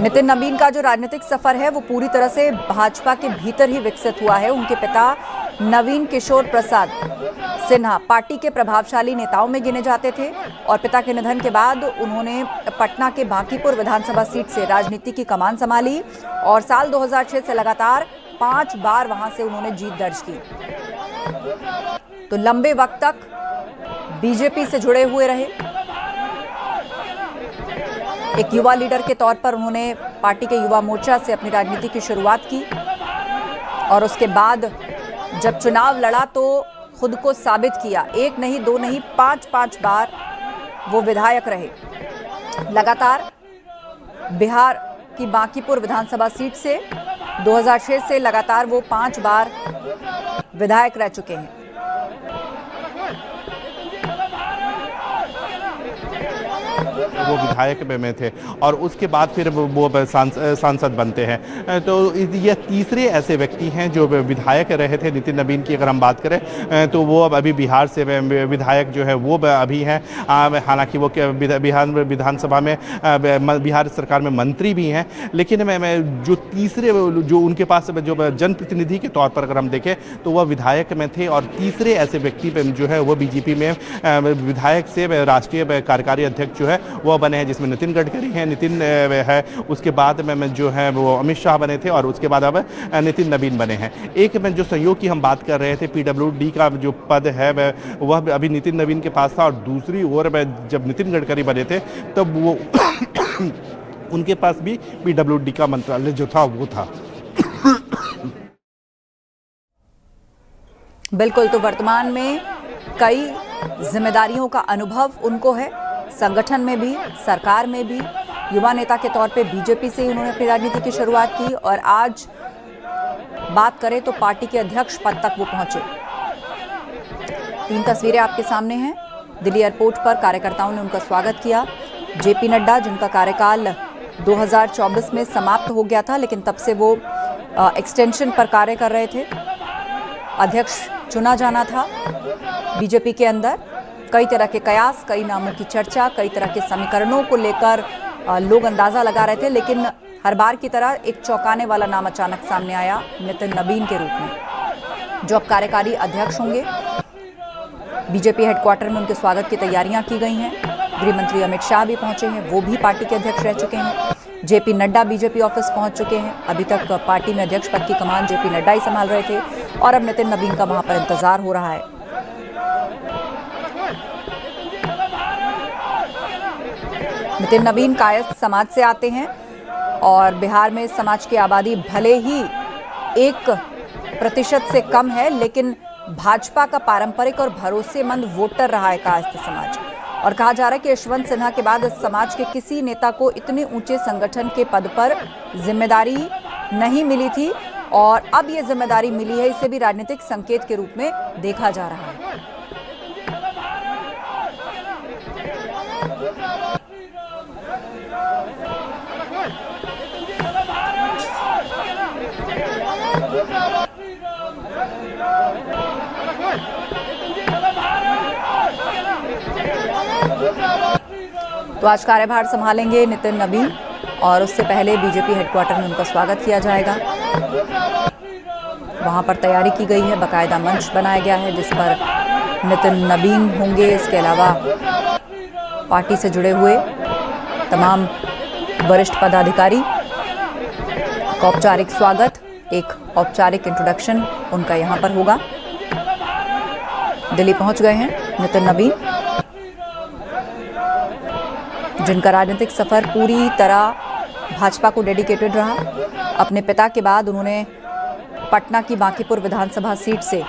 नितिन नबीन का जो राजनीतिक सफर है वो पूरी तरह से भाजपा के भीतर ही विकसित हुआ है। उनके पिता नवीन किशोर प्रसाद सिन्हा पार्टी के प्रभावशाली नेताओं में गिने जाते थे और पिता के निधन के बाद उन्होंने पटना के बांकीपुर विधानसभा सीट से राजनीति की कमान संभाली और साल 2006 से लगातार 5 बार वहां से उन्होंने जीत दर्ज की। तो लंबे वक्त तक बीजेपी से जुड़े हुए रहे। एक युवा लीडर के तौर पर उन्होंने पार्टी के युवा मोर्चा से अपनी राजनीति की शुरुआत की और उसके बाद जब चुनाव लड़ा तो खुद को साबित किया। 1 नहीं 2 नहीं 5 बार वो विधायक रहे। लगातार बिहार की बांकीपुर विधानसभा सीट से 2006 से लगातार वो 5 बार विधायक रह चुके हैं। वो विधायक में थे और उसके बाद फिर वो सांसद बनते हैं। तो ये तीसरे ऐसे व्यक्ति हैं जो विधायक रहे थे। नितिन नबीन की अगर हम बात करें तो वो अब अभी बिहार से विधायक जो है वो अभी हैं। हालांकि वो बिहार विधानसभा में बिहार सरकार में मंत्री भी हैं, लेकिन मैं जो तीसरे जो उनके पास जो जनप्रतिनिधि के तौर पर अगर हम देखें तो वह विधायक में थे और तीसरे ऐसे व्यक्ति जो है वो बीजेपी में विधायक से राष्ट्रीय कार्यकारी अध्यक्ष जो है वो बने हैं, जिसमें नितिन गडकरी हैं, नितिन है, उसके बाद में जो है वो अमित शाह बने थे और उसके बाद अब नितिन नबीन बने हैं। एक में जो सहयोग की हम बात कर रहे थे, पीडब्ल्यूडी का जो पद है वह अभी नितिन नबीन के पास था और दूसरी ओर जब नितिन गडकरी बने थे तब वो उनके पास भी पीडब्ल्यूडी का मंत्रालय जो था वो था। बिल्कुल, तो वर्तमान में कई जिम्मेदारियों का अनुभव उनको है, संगठन में भी, सरकार में भी। युवा नेता के तौर पे बीजेपी से ही उन्होंने अपनी राजनीति की शुरुआत की और आज बात करें तो पार्टी के अध्यक्ष पद तक वो पहुंचे। 3 तस्वीरें आपके सामने हैं। दिल्ली एयरपोर्ट पर कार्यकर्ताओं ने उनका स्वागत किया। जेपी नड्डा, जिनका कार्यकाल 2024 में समाप्त हो गया था, लेकिन तब से वो एक्सटेंशन पर कार्य कर रहे थे। अध्यक्ष चुना जाना था बीजेपी के अंदर। कई तरह के कयास, कई नामों की चर्चा, कई तरह के समीकरणों को लेकर लोग अंदाजा लगा रहे थे, लेकिन हर बार की तरह एक चौंकाने वाला नाम अचानक सामने आया नितिन नबीन के रूप में, जो अब कार्यकारी अध्यक्ष होंगे। बीजेपी हेडक्वार्टर में उनके स्वागत की तैयारियां की गई हैं। गृह मंत्री अमित शाह भी पहुंचे हैं, वो भी पार्टी के अध्यक्ष रह चुके हैं। जेपी नड्डा बीजेपी ऑफिस पहुंच चुके हैं। अभी तक पार्टी में अध्यक्ष पद की कमान जेपी नड्डा ही संभाल रहे थे और अब नितिन नबीन का वहां पर इंतजार हो रहा है। नितिन नबीन कायस्थ समाज से आते हैं और बिहार में समाज की आबादी भले ही 1% से कम है, लेकिन भाजपा का पारंपरिक और भरोसेमंद वोटर रहा है कायस्थ समाज। और कहा जा रहा है कि यशवंत सिन्हा के बाद इस समाज के किसी नेता को इतने ऊंचे संगठन के पद पर जिम्मेदारी नहीं मिली थी और अब ये जिम्मेदारी मिली है। इसे भी राजनीतिक संकेत के रूप में देखा जा रहा है। तो आज कार्यभार संभालेंगे नितिन नबीन और उससे पहले बीजेपी हेडक्वार्टर में उनका स्वागत किया जाएगा। वहां पर तैयारी की गई है, बाकायदा मंच बनाया गया है जिस पर नितिन नबीन होंगे। इसके अलावा पार्टी से जुड़े हुए तमाम वरिष्ठ पदाधिकारी। एक औपचारिक स्वागत, एक औपचारिक इंट्रोडक्शन उनका यहां पर होगा। दिल्ली पहुंच गए हैं नितिन नबीन, जिनका राजनीतिक सफर पूरी तरह भाजपा को डेडिकेटेड रहा। अपने पिता के बाद उन्होंने पटना की बांकीपुर विधानसभा सीट से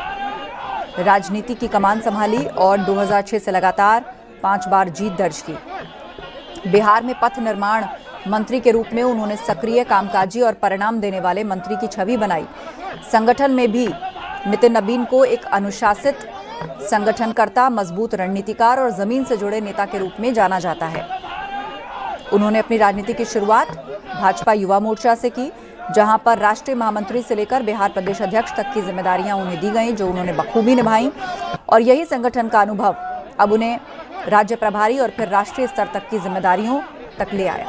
राजनीति की कमान संभाली और 2006 से लगातार 5 बार जीत दर्ज की। बिहार में पथ निर्माण मंत्री के रूप में उन्होंने सक्रिय, कामकाजी और परिणाम देने वाले मंत्री की छवि बनाई। संगठन में भी नितिन नबीन को एक अनुशासित संगठनकर्ता, मजबूत रणनीतिकार और जमीन से जुड़े नेता के रूप में जाना जाता है। उन्होंने अपनी राजनीति की शुरुआत भाजपा युवा मोर्चा से की, जहां पर राष्ट्रीय महामंत्री से लेकर बिहार प्रदेश अध्यक्ष तक की जिम्मेदारियां उन्हें दी गईं, जो उन्होंने बखूबी निभाई। और यही संगठन का अनुभव अब उन्हें राज्य प्रभारी और फिर राष्ट्रीय स्तर तक की जिम्मेदारियों तक ले आया।